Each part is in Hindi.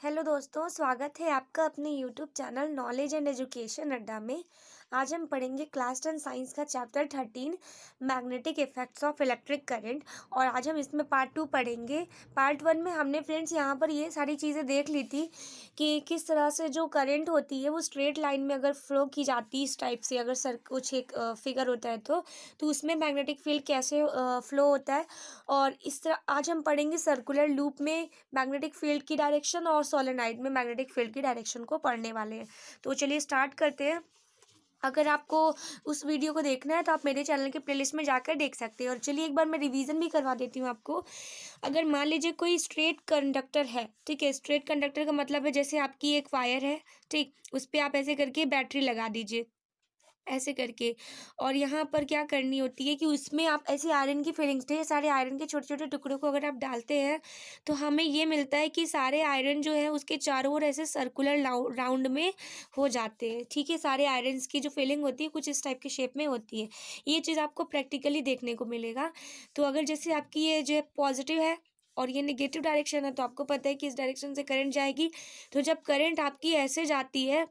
हेलो दोस्तों, स्वागत है आपका अपने YouTube channel knowledge and education अड्डा में। आज हम पढ़ेंगे क्लास 10 साइंस का chapter 13 magnetic effects of electric current. और आज हम इसमें पार्ट 2 पढ़ेंगे। पार्ट 1 में हमने फ्रेंड्स यहाँ पर ये सारी चीज़ें देख ली थी कि किस तरह से जो करंट होती है वो स्ट्रेट लाइन में अगर फ्लो की जाती है इस टाइप से, अगर कुछ एक फिगर होता है तो उसमें मैग्नेटिक फील्ड कैसे फ्लो होता है। और इस तरह आज हम पढ़ेंगे सर्कुलर लूप में मैग्नेटिक फील्ड की डायरेक्शन और सोलेनॉइड में मैग्नेटिक फील्ड की डायरेक्शन को पढ़ने वाले हैं। तो चलिए स्टार्ट करते हैं। अगर आपको उस वीडियो को देखना है तो आप मेरे चैनल के प्लेलिस्ट में जाकर देख सकते हैं। और चलिए एक बार मैं रिवीजन भी करवा देती हूँ आपको। अगर मान लीजिए कोई स्ट्रेट कंडक्टर है, ठीक है। स्ट्रेट कंडक्टर का मतलब है जैसे आपकी एक वायर है, ठीक, उस पर आप ऐसे करके बैटरी लगा दीजिए, ऐसे करके। और यहाँ पर क्या करनी होती है कि उसमें आप ऐसे आयरन की फिलिंग्स, ढेर सारे आयरन के छोटे छोटे टुकड़ों को अगर आप डालते हैं तो हमें ये मिलता है कि सारे आयरन जो है उसके चारों ओर ऐसे सर्कुलर राउंड में हो जाते हैं, ठीक है। सारे आयरन्स की जो फिलिंग होती है कुछ इस टाइप के शेप में होती है। ये चीज़ आपको प्रैक्टिकली देखने को मिलेगा। तो अगर जैसे आपकी ये जो पॉजिटिव है और ये नेगेटिव डायरेक्शन है तो आपको पता है कि इस डायरेक्शन से करंट जाएगी। तो जब करंट आपकी ऐसे जाती है,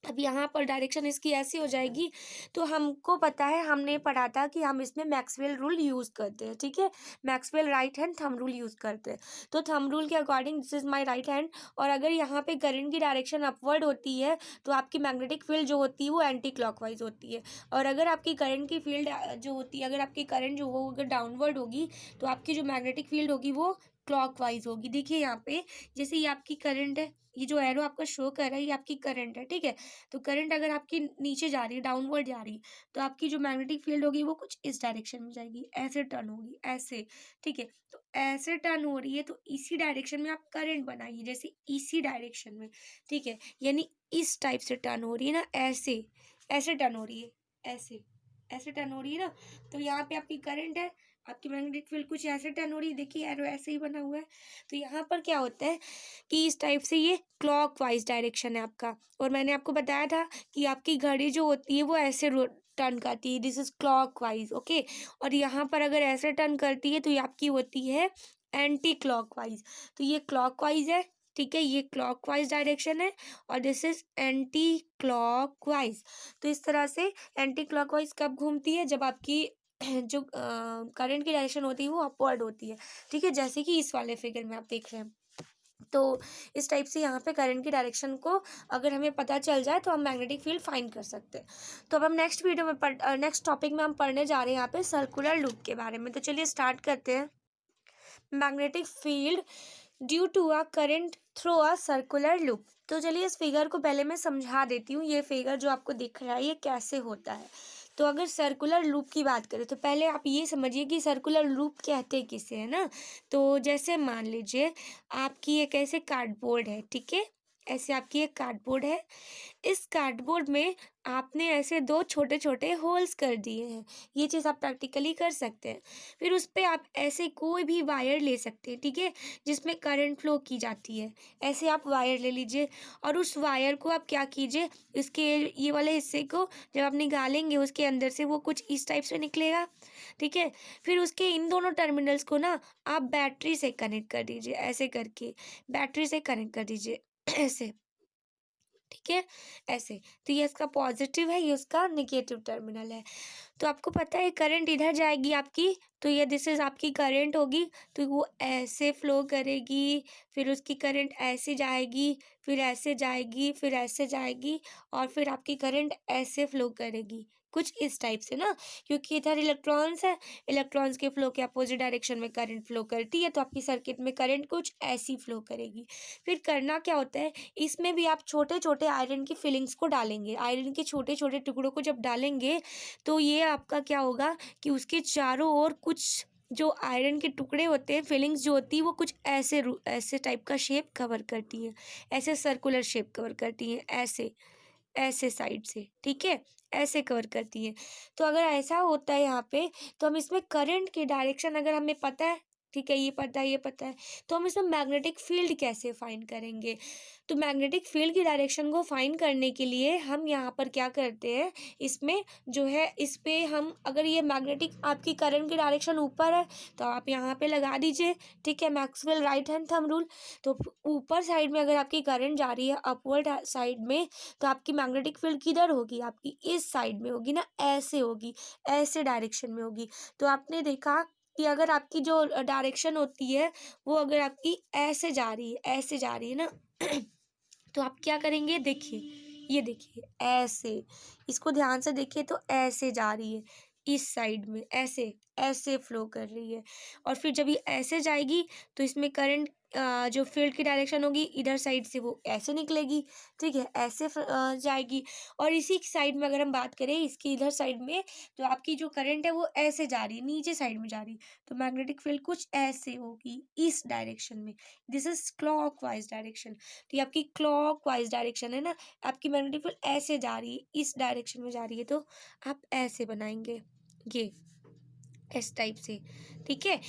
अब यहाँ पर डायरेक्शन इसकी ऐसी हो जाएगी, तो हमको पता है, हमने पढ़ा था कि हम इसमें मैक्सवेल रूल यूज़ करते हैं, ठीक है। Maxwell right hand thumb rule use करते हैं। तो थंब रूल के according this is my right hand, और अगर यहाँ पे करंट की डायरेक्शन अपवर्ड होती है तो आपकी मैग्नेटिक फील्ड जो होती है वो एंटी क्लॉकवाइज होती है। और अगर आपकी करंट की फील्ड जो होती है, अगर आपकी करंट जो हो अगर डाउनवर्ड होगी तो आपकी जो मैग्नेटिक फील्ड होगी वो क्लॉकवाइज होगी। देखिए यहाँ पे जैसे ये आपकी करंट है, ये जो एरो आपका शो कर रहा है ये आपकी करंट है, ठीक है। तो करंट अगर आपकी नीचे जा रही है, डाउनवर्ड जा रही है, तो आपकी जो मैग्नेटिक फील्ड होगी वो कुछ इस डायरेक्शन में जाएगी, ऐसे टर्न होगी, ऐसे, ठीक है। तो ऐसे टर्न हो रही है तो इसी डायरेक्शन में आप करंट बनाइए, जैसे इसी डायरेक्शन में, ठीक है। यानी इस टाइप से टर्न हो रही है ना, ऐसे ऐसे टर्न हो रही है, ऐसे ऐसे टर्न हो रही है ना। तो यहाँ पे आपकी करंट है, आपकी मैग्नेटिक फील्ड कुछ ऐसे टर्न हो रही है, देखिए एरो ऐसे ही बना हुआ है। तो यहाँ पर क्या होता है कि इस टाइप से ये क्लॉकवाइज डायरेक्शन है आपका। और मैंने आपको बताया था कि आपकी घड़ी जो होती है वो ऐसे टर्न करती है, दिस इज क्लॉकवाइज, ओके। और यहाँ पर अगर ऐसे टर्न करती है तो ये आपकी होती है एंटी क्लॉकवाइज। तो ये क्लॉकवाइज है, ठीक है, ये क्लॉकवाइज डायरेक्शन है और दिस इज एंटी क्लॉकवाइज। तो इस तरह से एंटी क्लॉकवाइज कब घूमती है, जब आपकी जो करंट की डायरेक्शन होती है वो अपवर्ड होती है, ठीक है, जैसे कि इस वाले फिगर में आप देख रहे हैं। तो इस टाइप से यहाँ पे करंट की डायरेक्शन को अगर हमें पता चल जाए तो हम मैग्नेटिक फील्ड फाइंड कर सकते हैं। तो अब हम नेक्स्ट वीडियो में नेक्स्ट टॉपिक में हम पढ़ने जा रहे हैं यहाँ पे सर्कुलर लूप के बारे में। तो चलिए स्टार्ट करते हैं। Magnetic field due to a current through a circular loop. तो चलिए इस फिगर को पहले मैं समझा देती हूँ। ये फिगर जो आपको दिख रहा है ये कैसे होता है। तो अगर सर्कुलर लूप की बात करें तो पहले आप ये समझिए कि सर्कुलर लूप कहते किसे है ना। तो जैसे मान लीजिए आपकी एक ऐसे कार्डबोर्ड है, ठीक है, ऐसे आपकी एक कार्डबोर्ड है। इस कार्डबोर्ड में आपने ऐसे दो छोटे छोटे होल्स कर दिए हैं। ये चीज़ आप प्रैक्टिकली कर सकते हैं। फिर उस पर आप ऐसे कोई भी वायर ले सकते हैं, ठीक है, जिसमें करंट फ्लो की जाती है। ऐसे आप वायर ले लीजिए और उस वायर को आप क्या कीजिए, इसके ये वाले हिस्से को जब आप निकालेंगे उसके अंदर से वो कुछ इस टाइप से निकलेगा, ठीक है। फिर उसके इन दोनों टर्मिनल्स को ना आप बैटरी से कनेक्ट कर दीजिए, ऐसे करके बैटरी से कनेक्ट कर दीजिए, ऐसे, ठीक है, ऐसे। तो ये इसका पॉजिटिव है, ये उसका नेगेटिव टर्मिनल है। तो आपको पता है करंट इधर जाएगी आपकी, तो ये दिस इज आपकी करंट होगी, तो वो ऐसे फ्लो करेगी। फिर उसकी करंट ऐसे जाएगी, फिर ऐसे जाएगी, फिर ऐसे जाएगी, और फिर आपकी करंट ऐसे फ्लो करेगी, कुछ इस टाइप से ना। क्योंकि इधर इलेक्ट्रॉन्स है, इलेक्ट्रॉन्स के फ्लो के अपोजिट डायरेक्शन में करंट फ्लो करती है, तो आपकी सर्किट में करंट कुछ ऐसी फ्लो करेगी। फिर करना क्या होता है, इसमें भी आप छोटे छोटे आयरन की फिलिंग्स को डालेंगे। आयरन के छोटे छोटे टुकड़ों को जब डालेंगे तो ये आपका क्या होगा कि उसके चारों ओर कुछ जो आयरन के टुकड़े होते हैं, फिलिंग्स जो होती है वो कुछ ऐसे ऐसे टाइप का शेप कवर करती हैं, ऐसे सर्कुलर शेप कवर करती हैं, ऐसे ऐसे साइड से, ठीक है, ऐसे कवर करती है। तो अगर ऐसा होता है यहाँ पे तो हम इसमें करंट की डायरेक्शन अगर हमें पता है, ठीक है, ये पता है, ये पता है। तो हम इसमें मैग्नेटिक फील्ड कैसे फाइंड करेंगे? तो मैग्नेटिक फील्ड की डायरेक्शन को फाइंड करने के लिए हम यहाँ पर क्या करते हैं, इसमें जो है इस पे हम अगर ये मैग्नेटिक आपकी करंट की डायरेक्शन ऊपर है तो आप यहाँ पे लगा दीजिए, ठीक है, Maxwell right hand thumb rule. तो ऊपर साइड में अगर आपकी करंट जा रही है अपवर्ड साइड में, तो आपकी मैग्नेटिक फील्ड किधर होगी? आपकी इस साइड में होगी ना, ऐसे होगी, ऐसे डायरेक्शन में होगी। तो आपने देखा कि अगर आपकी जो डायरेक्शन होती है वो अगर आपकी ऐसे जा रही है, ऐसे जा रही है ना तो आप क्या करेंगे, देखिए, ये देखिए ऐसे, इसको ध्यान से देखिए तो ऐसे जा रही है, इस साइड में ऐसे ऐसे फ्लो कर रही है। और फिर जब ये ऐसे जाएगी तो इसमें करंट जो फील्ड की डायरेक्शन होगी इधर साइड से वो ऐसे निकलेगी, ठीक है, ऐसे जाएगी। और इसी साइड में अगर हम बात करें इसकी इधर साइड में, तो आपकी जो करंट है वो ऐसे जा रही है, नीचे साइड में जा रही है, तो मैग्नेटिक फील्ड कुछ ऐसे होगी, इस डायरेक्शन में। This is clockwise direction. तो ये आपकी क्लॉकवाइज डायरेक्शन है ना, आपकी मैग्नेटिक फील्ड ऐसे जा रही है, इस डायरेक्शन में जा रही है, तो आप ऐसे बनाएंगे, ये इस टाइप से, ठीक है।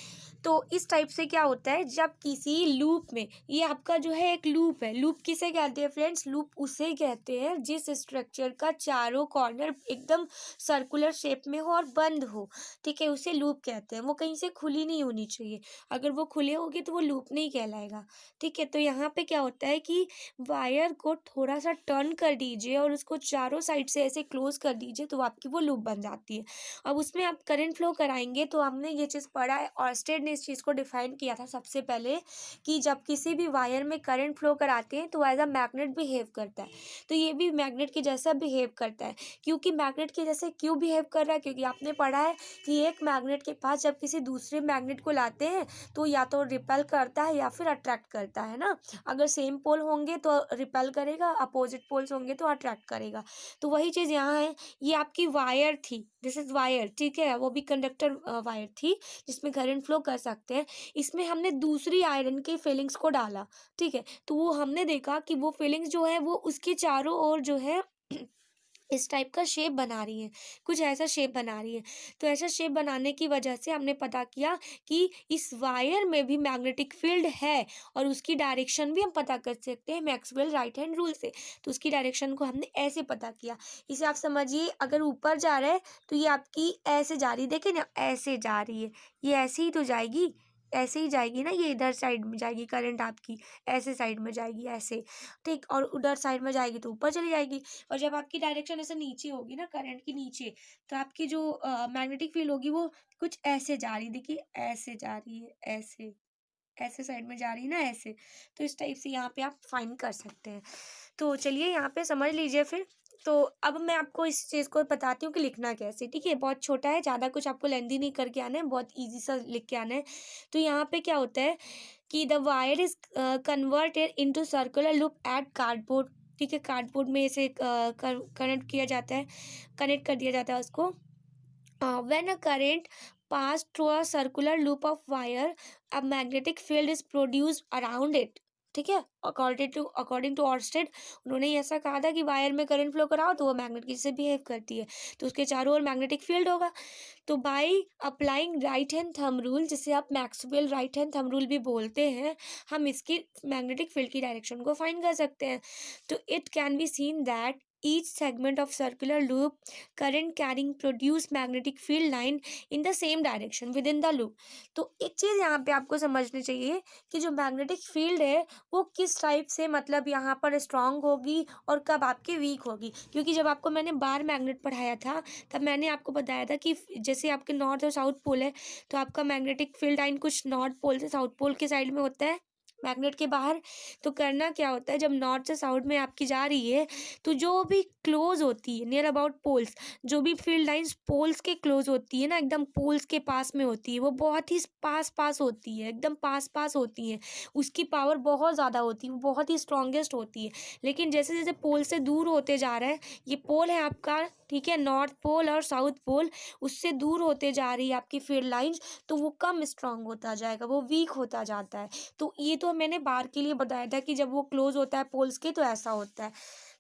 तो इस टाइप से क्या होता है, जब किसी लूप में, ये आपका जो है एक लूप है, लूप किसे कहते हैं फ्रेंड्स? लूप उसे कहते हैं जिस स्ट्रक्चर का चारों कॉर्नर एकदम सर्कुलर शेप में हो और बंद हो, ठीक है, उसे लूप कहते हैं। वो कहीं से खुली नहीं होनी चाहिए, अगर वो खुले होगी तो वो लूप नहीं कहलाएगा, ठीक है। तो यहाँ पे क्या होता है कि वायर को थोड़ा सा टर्न कर दीजिए और उसको चारों साइड से ऐसे क्लोज कर दीजिए तो आपकी वो लूप बन जाती है। अब उसमें आप करंट फ्लो कराएंगे तो हमने ये चीज़ पढ़ा है, ऑर्स्टेड ने इस चीज़ को डिफाइन किया था सबसे पहले कि जब किसी भी वायर में करंट फ्लो कराते हैं तो एज अ मैग्नेट बिहेव करता है। तो ये भी मैग्नेट के जैसा बिहेव करता है। क्योंकि मैग्नेट के जैसे क्यों बिहेव कर रहा है? क्योंकि आपने पढ़ा है कि एक मैग्नेट के पास जब किसी दूसरे मैग्नेट को लाते हैं तो या तो रिपेल करता है या फिर अट्रैक्ट करता है ना। अगर सेम पोल होंगे तो रिपेल करेगा, अपोजिट पोल्स होंगे तो अट्रैक्ट करेगा। तो वही चीज़ यहाँ है, ये आपकी वायर थी, दिस इज वायर, ठीक है, वो भी कंडक्टर वायर थी जिसमें करंट फ्लो कर सकते हैं। इसमें हमने दूसरी आयरन की फीलिंग्स को डाला, ठीक है, तो वो हमने देखा कि वो फीलिंग्स जो है वो उसके चारों ओर जो है इस टाइप का शेप बना रही है, कुछ ऐसा शेप बना रही है। तो ऐसा शेप बनाने की वजह से हमने पता किया कि इस वायर में भी मैग्नेटिक फील्ड है और उसकी डायरेक्शन भी हम पता कर सकते हैं मैक्सवेल राइट हैंड रूल से। तो उसकी डायरेक्शन को हमने ऐसे पता किया। इसे आप समझिए, अगर ऊपर जा रहा है तो ये आपकी ऐसे जा रही है, देखिए ना ऐसे जा रही है, ये ऐसे ही तो जाएगी, ऐसे ही जाएगी ना, ये इधर साइड में जाएगी करंट आपकी, ऐसे साइड में जाएगी ऐसे, ठीक, और उधर साइड में जाएगी तो ऊपर चली जाएगी। और जब आपकी डायरेक्शन ऐसे नीचे होगी ना, करंट की नीचे, तो आपकी जो मैग्नेटिक फील्ड होगी वो कुछ ऐसे जा रही है, देखिए ऐसे जा रही है, ऐसे ऐसे साइड में जा रही है ना, ऐसे। तो इस टाइप से यहाँ पे आप फाइंड कर सकते हैं। तो चलिए यहाँ पे समझ लीजिए फिर। तो अब मैं आपको इस चीज़ को बताती हूँ कि लिखना कैसे, ठीक है, बहुत छोटा है, ज़्यादा कुछ आपको लेंदी नहीं करके आना है, बहुत ईजी सा लिख के आना है। तो यहाँ पे क्या होता है कि the wire is converted into circular loop at cardboard, ठीक है, कार्डबोर्ड में इसे कनेक्ट किया जाता है, कनेक्ट कर दिया जाता है उसको। When a current pass through a circular loop of wire, a magnetic field is produced around it, ठीक है। अकॉर्डिंग टू ऑर्स्टेड, उन्होंने ये ऐसा कहा था कि वायर में करंट फ्लो कराओ तो वो मैग्नेट की जैसे बिहेव करती है, तो उसके चारों ओर मैग्नेटिक फील्ड होगा। तो by applying right hand thumb rule, जिसे आप Maxwell right hand thumb rule भी बोलते हैं, हम इसकी मैग्नेटिक फील्ड की डायरेक्शन को फाइंड कर सकते हैं। तो it can be seen that each segment of circular loop current carrying produce magnetic field line in the same direction within the loop। तो एक चीज़ यहाँ पे आपको समझनी चाहिए कि जो मैग्नेटिक फील्ड है वो किस टाइप से, मतलब यहाँ पर स्ट्रांग होगी और कब आपकी वीक होगी। क्योंकि जब आपको मैंने बार मैग्नेट पढ़ाया था तब मैंने आपको बताया था कि जैसे आपके नॉर्थ और साउथ पोल है तो आपका मैग्नेटिक फील्ड लाइन कुछ नॉर्थ पोल से साउथ पोल के साइड में होता है, मैग्नेट के बाहर। तो करना क्या होता है, जब नॉर्थ से साउथ में आपकी जा रही है तो जो भी क्लोज होती है नियर अबाउट पोल्स, जो भी फील्ड लाइंस पोल्स के क्लोज होती है ना, एकदम पोल्स के पास में होती है, वो बहुत ही पास पास होती है, एकदम पास पास होती है, उसकी पावर बहुत ज़्यादा होती है, वो बहुत ही स्ट्रॉन्गेस्ट होती है। लेकिन जैसे जैसे पोल से दूर होते जा रहा है, ये पोल है आपका, ठीक है, नॉर्थ पोल और साउथ पोल, उससे दूर होते जा रही है आपकी फील्ड लाइंस, तो वो कम स्ट्रांग होता जाएगा, वो वीक होता जाता है। तो ये तो मैंने बार के लिए बताया था कि जब वो क्लोज होता है पोल्स के तो ऐसा होता है।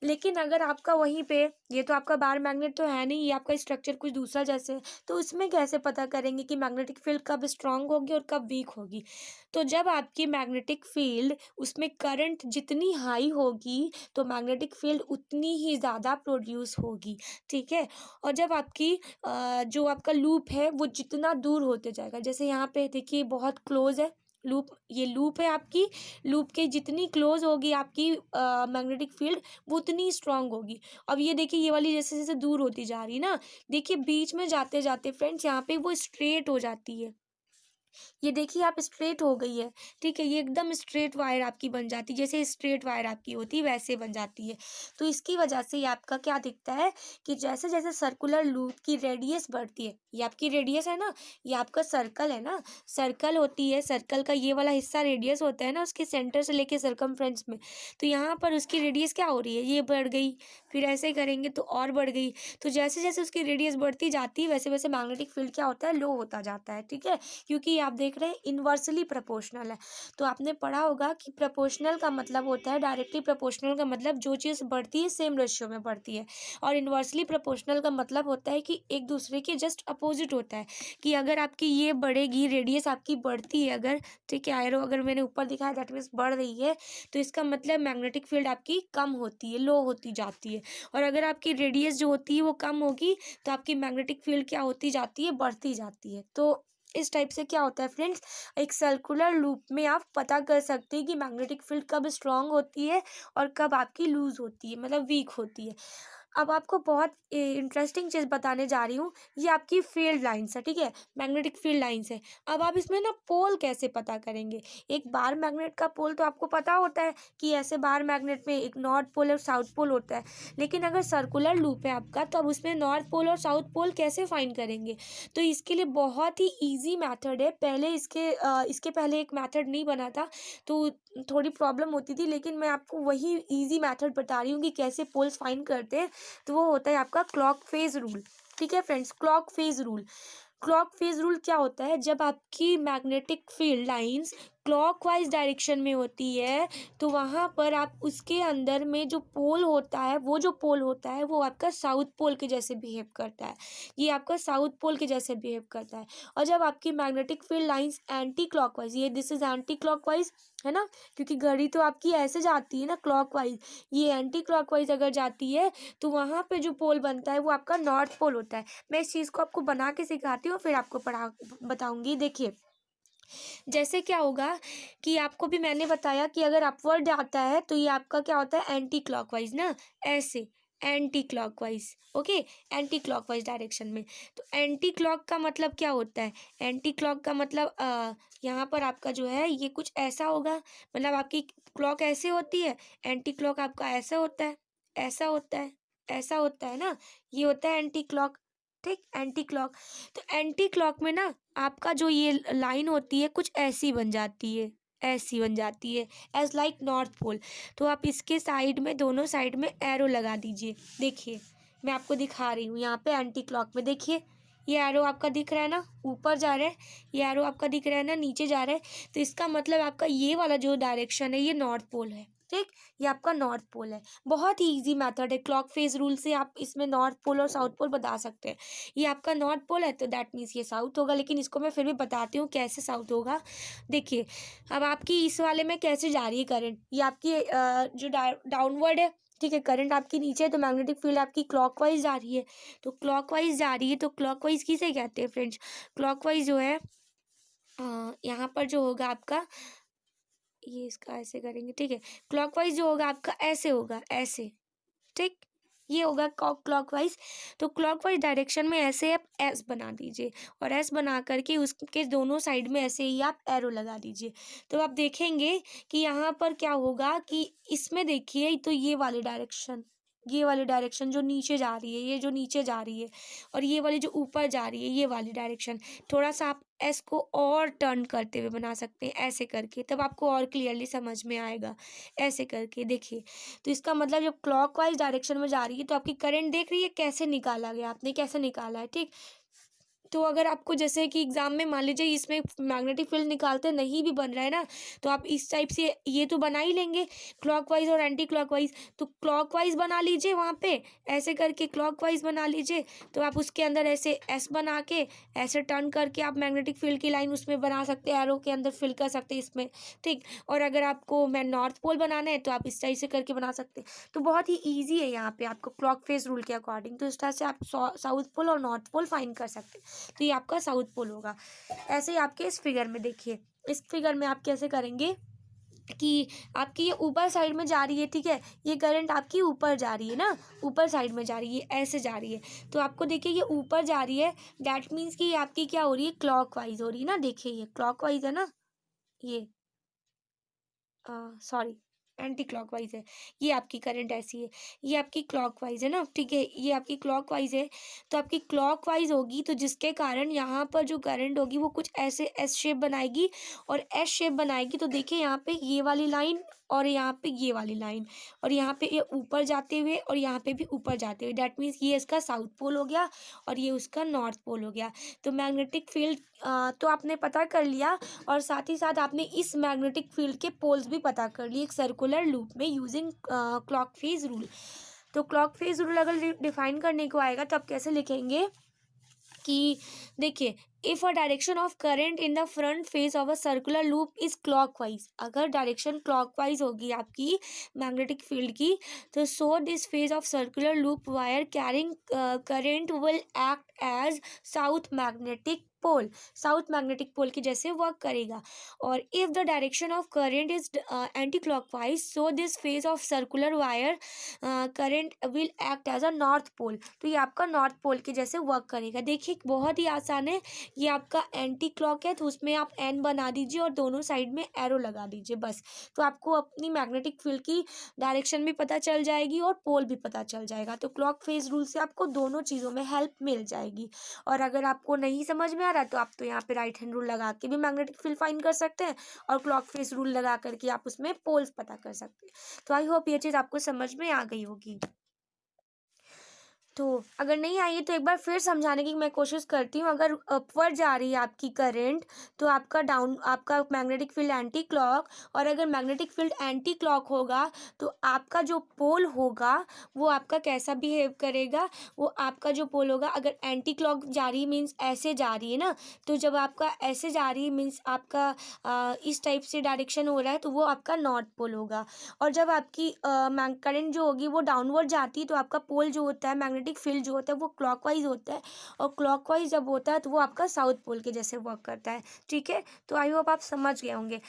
लेकिन अगर आपका वहीं पे, ये तो आपका बार मैग्नेट तो है नहीं, ये आपका स्ट्रक्चर कुछ दूसरा जैसे है, तो उसमें कैसे पता करेंगे कि मैग्नेटिक फील्ड कब स्ट्रांग होगी और कब वीक होगी? तो जब आपकी मैग्नेटिक फील्ड, उसमें करंट जितनी हाई होगी तो मैग्नेटिक फील्ड उतनी ही ज़्यादा प्रोड्यूस होगी, ठीक है। और जब आपकी जो आपका लूप है वो जितना दूर होते जाएगा, जैसे यहाँ पे देखिए बहुत क्लोज है लूप, ये लूप है आपकी, लूप के जितनी क्लोज होगी आपकी मैग्नेटिक फील्ड वो उतनी स्ट्रांग होगी। अब ये देखिए ये वाली जैसे जैसे दूर होती जा रही है ना, देखिए बीच में जाते जाते फ्रेंड्स यहाँ पे वो स्ट्रेट हो जाती है। ये देखिए आप स्ट्रेट हो गई है, ठीक है, ये एकदम स्ट्रेट वायर आपकी बन जाती है, जैसे स्ट्रेट वायर आपकी होती है वैसे बन जाती है। तो इसकी वजह से ये आपका क्या दिखता है कि जैसे जैसे सर्कुलर लूप की रेडियस बढ़ती है, ये आपकी रेडियस है ना, ये आपका सर्कल है ना, सर्कल होती है, सर्कल का ये वाला हिस्सा रेडियस होता है ना, उसके सेंटर से लेके सर्कमफ्रेंस में, तो यहाँ पर उसकी रेडियस क्या हो रही है, ये बढ़ गई, फिर ऐसे करेंगे तो और बढ़ गई। तो जैसे जैसे उसकी रेडियस बढ़ती जाती है वैसे वैसे मैग्नेटिक फील्ड क्या होता है, लो होता जाता है, ठीक है। क्योंकि ये आप देख रहे हैं इन्वर्सली प्रोपोर्शनल है। तो आपने पढ़ा होगा कि प्रोपोर्शनल का मतलब होता है, डायरेक्टली प्रोपोर्शनल का मतलब जो चीज़ बढ़ती है सेम रेशियो में बढ़ती है, और इन्वर्सली प्रोपोर्शनल का मतलब होता है कि एक दूसरे के जस्ट अपोजिट होता है, कि अगर आपकी ये बढ़ेगी, रेडियस आपकी बढ़ती है अगर, ठीक है, एरो अगर मैंने ऊपर दिखाया दैट मीन्स बढ़ रही है, तो इसका मतलब मैग्नेटिक फील्ड आपकी कम होती है, लो होती जाती है। और अगर आपकी रेडियस जो होती है वो कम होगी तो आपकी मैग्नेटिक फील्ड क्या होती जाती है, बढ़ती जाती है। तो इस टाइप से क्या होता है फ्रेंड्स, एक सर्कुलर लूप में आप पता कर सकते हैं कि मैग्नेटिक फील्ड कब स्ट्रांग होती है और कब आपकी लूज होती है, मतलब वीक होती है। अब आपको बहुत इंटरेस्टिंग चीज़ बताने जा रही हूँ, ये आपकी फील्ड लाइन्स है, ठीक है, मैग्नेटिक फील्ड लाइन्स है। अब आप इसमें ना पोल कैसे पता करेंगे? एक बार मैग्नेट का पोल तो आपको पता होता है कि ऐसे बार मैग्नेट में एक नॉर्थ पोल और साउथ पोल होता है, लेकिन अगर सर्कुलर लूप है आपका तो अब उसमें नॉर्थ पोल और साउथ पोल कैसे फाइंड करेंगे? तो इसके लिए बहुत ही ईजी मेथड है, पहले इसके पहले एक मेथड नहीं बना था, तो थोड़ी प्रॉब्लम होती थी, लेकिन मैं आपको वही ईजी मेथड बता रही हूँ कि कैसे पोल्स फाइंड करते हैं। तो वो होता है आपका क्लॉक फेज रूल, ठीक है friends, clock face rule. Clock face rule क्या होता है, जब आपकी magnetic field lines clockwise direction में होती है तो वहाँ पर आप उसके अंदर में जो पोल होता है, वो जो पोल होता है वो आपका साउथ पोल के जैसे बिहेव करता है, ये आपका साउथ पोल के जैसे बिहेव करता है। और जब आपकी magnetic field lines anti clockwise, ये दिस इज एंटी क्लॉकवाइज है ना, क्योंकि घड़ी तो आपकी ऐसे जाती है ना क्लॉकवाइज, ये एंटी क्लॉकवाइज अगर जाती है तो वहाँ पे जो पोल बनता है वो आपका नॉर्थ पोल होता है। मैं इस चीज़ को आपको बना के सिखाती हूँ फिर आपको पढ़ा बताऊंगी। देखिए जैसे क्या होगा कि आपको भी मैंने बताया कि अगर अपवर्ड आता है तो ये आपका क्या होता है, एंटी क्लॉकवाइज ना, ऐसे anti clockwise, okay, anti clockwise direction में। तो एंटी क्लॉक का मतलब क्या होता है, एंटी क्लॉक का मतलब यहाँ पर आपका जो है ये कुछ ऐसा होगा, मतलब आपकी क्लॉक ऐसे होती है, एंटी क्लॉक आपका ऐसा होता है, ऐसा होता है, ऐसा होता है ना, ये होता है एंटी क्लॉक, ठीक, एंटी क्लॉक। तो एंटी क्लॉक में ना आपका जो ये लाइन होती है कुछ ऐसी बन जाती है, ऐसी बन जाती है, एज लाइक नॉर्थ पोल। तो आप इसके साइड में, दोनों साइड में एरो लगा दीजिए। देखिए मैं आपको दिखा रही हूँ यहाँ पे एंटी क्लॉक में, देखिए ये एरो आपका दिख रहा है ना, ऊपर जा रहा है, ये एरो आपका दिख रहा है ना, नीचे जा रहा है, तो इसका मतलब आपका ये वाला जो डायरेक्शन है ये नॉर्थ पोल है, ठीक, ये आपका नॉर्थ पोल है। बहुत ही इजी मेथड है, क्लॉक फेज रूल से आप इसमें नॉर्थ पोल और साउथ पोल बता सकते हैं। ये आपका नॉर्थ पोल है तो दैट मीन्स ये साउथ होगा, लेकिन इसको मैं फिर भी बताती हूँ कैसे साउथ होगा। देखिए अब आपकी इस वाले में कैसे जा रही है करंट, ये आपकी जो डाउनवर्ड है, ठीक है, करंट आपकी नीचे है तो मैग्नेटिक फील्ड आपकी क्लॉकवाइज जा रही है। तो क्लॉकवाइज जा रही है तो क्लॉकवाइज किसे कहते हैं फ्रेंड्स, क्लॉकवाइज जो है यहाँ पर जो होगा आपका, ये इसका ऐसे करेंगे, ठीक है, क्लॉकवाइज जो होगा आपका ऐसे होगा, ऐसे, ठीक, ये होगा क्लॉकवाइज। तो क्लॉकवाइज डायरेक्शन में ऐसे आप एस बना दीजिए, और एस बना करके उसके दोनों साइड में ऐसे ही आप एरो लगा दीजिए। तो आप देखेंगे कि यहाँ पर क्या होगा कि इसमें देखिए तो ये वाली डायरेक्शन, ये वाली डायरेक्शन जो नीचे जा रही है, ये जो नीचे जा रही है, और ये वाली जो ऊपर जा रही है ये वाली डायरेक्शन, थोड़ा सा आप एस को और टर्न करते हुए बना सकते हैं ऐसे करके, तब आपको और क्लियरली समझ में आएगा, ऐसे करके देखिए। तो इसका मतलब जब क्लॉकवाइज डायरेक्शन में जा रही है तो आपकी करंट देख रही है कैसे निकाला गया, आपने कैसे निकाला है, ठीक, तो अगर आपको जैसे कि एग्जाम में मान लीजिए इसमें मैग्नेटिक फील्ड निकालते नहीं भी बन रहा है ना, तो आप इस टाइप से ये तो बना ही लेंगे क्लॉकवाइज और एंटी क्लॉकवाइज। तो क्लॉकवाइज बना लीजिए वहाँ पे, ऐसे करके क्लॉकवाइज बना लीजिए। तो आप उसके अंदर ऐसे एस बना के ऐसे टर्न करके आप मैग्नेटिक फील्ड की लाइन उसमें बना सकते हैं, एरो के अंदर फिल कर सकते हैं इसमें, ठीक। और अगर आपको मैं नॉर्थ पोल बनाना है तो आप इस टाइप से करके बना सकते हैं। तो बहुत ही ईजी है यहाँ पे आपको क्लॉक फेज रूल के अकॉर्डिंग। तो इस तरह से आप साउथ पोल और नॉर्थ पोल फाइंड कर सकते हैं। तो ये आपका साउथ पोल होगा। ऐसे ही आपके इस फिगर में देखिए, इस फिगर में आप कैसे करेंगे कि आपकी ये ऊपर साइड में जा रही है, ठीक है, ये करंट आपकी ऊपर जा रही है ना, ऊपर साइड में जा रही है, ऐसे जा रही है। तो आपको देखिए ये ऊपर जा रही है, डैट मीन्स कि ये आपकी क्या हो रही है, क्लॉकवाइज हो रही है ना। देखिए ये क्लॉकवाइज है ना, ये सॉरी एंटी क्लॉकवाइज है। ये आपकी करंट ऐसी है, ये आपकी क्लॉकवाइज है ना, ठीक है, ये आपकी क्लॉकवाइज है। तो आपकी क्लॉकवाइज होगी तो जिसके कारण यहाँ पर जो करंट होगी वो कुछ ऐसे एस शेप बनाएगी, और एस शेप बनाएगी तो देखिए यहाँ पे ये वाली लाइन और यहाँ पे ये वाली लाइन, और यहाँ पे ये ऊपर जाते हुए और यहाँ पे भी ऊपर जाते हुए, डैट मीन्स ये इसका साउथ पोल हो गया और ये उसका नॉर्थ पोल हो गया। तो मैग्नेटिक फील्ड तो आपने पता कर लिया, और साथ ही साथ आपने इस मैग्नेटिक फील्ड के पोल्स भी पता कर लिए एक सर्कुलर लूप में यूजिंग क्लॉक फेज रूल। तो क्लॉक फेज रूल अगर डिफाइन करने को आएगा तो आप कैसे लिखेंगे कि देखिए, if a direction of current in the front face of a circular loop is clockwise, अगर डायरेक्शन क्लॉकवाइज होगी आपकी मैग्नेटिक फील्ड की, तो so this face of circular loop wire carrying current will act as south magnetic pole, south magnetic pole की जैसे वर्क करेगा। और if the direction of current is anti clockwise, so this face of circular wire current will act as a north pole, तो ये आपका नॉर्थ पोल के जैसे वर्क करेगा। देखिए बहुत ही आसान है, ये आपका एंटी क्लॉक है तो उसमें आप एन बना दीजिए और दोनों साइड में एरो लगा दीजिए बस। तो आपको अपनी मैग्नेटिक फील्ड की डायरेक्शन भी पता चल जाएगी और पोल भी पता चल जाएगा। तो क्लॉक फेज रूल से आपको दोनों चीज़ों में हेल्प मिल जाएगी। और अगर आपको नहीं समझ में आ रहा तो आप तो यहाँ पे राइट हैंड रूल लगा के भी मैग्नेटिक फील्ड फाइंड कर सकते हैं, और क्लॉक फेज रूल लगा करके आप उसमें पोल्स पता कर सकते हैं। तो आई होप ये चीज़ आपको समझ में आ गई होगी। तो अगर नहीं आई है तो एक बार फिर समझाने की मैं कोशिश करती हूँ। अगर अपवर्ड जा रही है आपकी करंट तो आपका मैग्नेटिक फील्ड एंटी क्लॉक, और अगर मैग्नेटिक फील्ड एंटी क्लॉक होगा तो आपका जो पोल होगा वो आपका कैसा बिहेव करेगा, वो आपका जो पोल होगा अगर एंटी क्लॉक जा रही मीन्स ऐसे जा रही है ना, तो जब आपका ऐसे जा रही है मीन्स आपका इस टाइप से डायरेक्शन हो रहा है तो वो आपका नॉर्थ पोल होगा। और जब आपकी करंट जो होगी वो डाउनवर्ड जाती है तो आपका पोल जो होता है, मैग्नेटिक फील्ड जो होता है वो क्लॉकवाइज होता है, और क्लॉकवाइज जब होता है तो वो आपका साउथ पोल के जैसे वर्क करता है। ठीक है, तो आई होप आप समझ गए होंगे।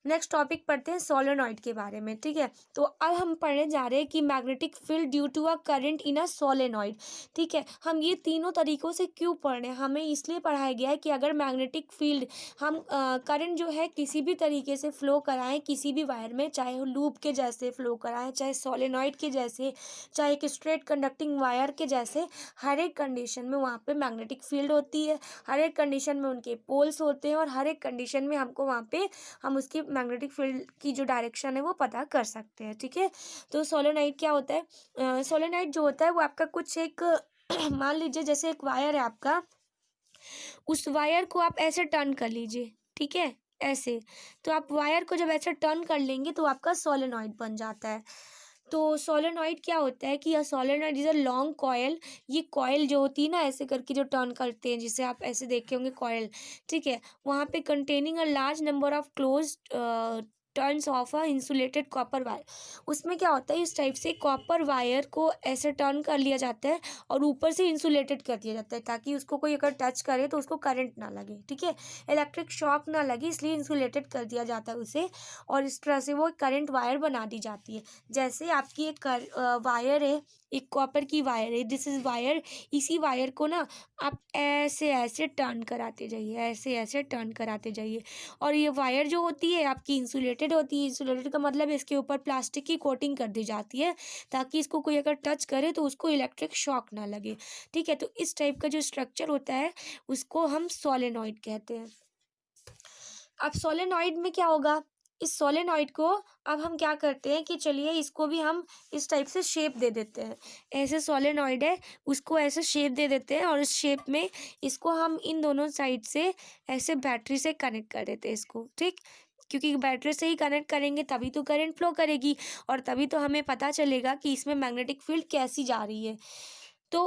नेक्स्ट टॉपिक पढ़ते हैं सोलेनॉइड के बारे में। ठीक है, तो अब हम पढ़ने जा रहे हैं कि magnetic field due to a current in a solenoid. ठीक है, हम ये तीनों तरीकों से क्यों पढ़ रहे हैं, हमें इसलिए पढ़ाया गया है कि अगर मैग्नेटिक फील्ड हम करंट जो है किसी भी तरीके से फ्लो कराएं किसी भी वायर में, चाहे वो लूप के जैसे फ्लो कराएं, चाहे सोलेनॉइड के जैसे, चाहे एक स्ट्रेट कंडक्टिंग वायर के जैसे, हर एक कंडीशन में वहाँ पे मैग्नेटिक फील्ड होती है, हर एक कंडीशन में उनके पोल्स होते हैं, और हर एक कंडीशन में हमको वहाँ पे हम उसकी मैग्नेटिक फील्ड की जो डायरेक्शन है वो पता कर सकते हैं। ठीक है, तो सोलेनॉइड क्या होता है, सोलेनॉइड जो होता है वो आपका कुछ एक मान लीजिए जैसे एक वायर है आपका, उस वायर को आप ऐसे टर्न कर लीजिए, ठीक है, ऐसे। तो आप वायर को जब ऐसे टर्न कर लेंगे तो आपका सोलेनॉइड बन जाता है। तो सोलेनॉइड क्या होता है कि यह solenoid is a long coil, ये कॉयल जो होती है ना ऐसे करके जो टर्न करते हैं, जिसे आप ऐसे देखे होंगे कॉयल, ठीक है, वहाँ पे containing a large number of close turns of a insulated copper wire. उसमें क्या होता है, इस टाइप से कॉपर वायर को ऐसे टर्न कर लिया जाता है और ऊपर से इंसुलेटेड कर दिया जाता है ताकि उसको कोई अगर टच करे तो उसको करंट ना लगे, ठीक है, इलेक्ट्रिक शॉक ना लगे, इसलिए इंसुलेटेड कर दिया जाता है उसे, और इस तरह से वो करंट वायर बना दी जाती है। जैसे आपकी एक वायर है, एक कॉपर की वायर है, दिस इज वायर, इसी वायर को ना आप ऐसे ऐसे टर्न कराते जाइए, ऐसे ऐसे टर्न कराते जाइए, और ये वायर जो होती है आपकी इंसुलेटेड होती है। इंसुलेटेड का मतलब इसके ऊपर प्लास्टिक की कोटिंग कर दी जाती है ताकि इसको कोई अगर टच करे तो उसको इलेक्ट्रिक शॉक ना लगे। ठीक है, तो इस टाइप का जो स्ट्रक्चर होता है उसको हम सोलेनॉइड कहते हैं। अब सोलेनॉइड में क्या होगा, इस सोलेनॉइड को अब हम क्या करते हैं कि चलिए इसको भी हम इस टाइप से शेप दे देते हैं। ऐसे सोलेनॉइड है, उसको ऐसे शेप दे देते हैं और इस शेप में इसको हम इन दोनों साइड से ऐसे बैटरी से कनेक्ट कर देते हैं इसको, ठीक। क्योंकि बैटरी से ही कनेक्ट करेंगे तभी तो करंट फ्लो करेगी और तभी तो हमें पता चलेगा कि इसमें मैग्नेटिक फील्ड कैसी जा रही है। तो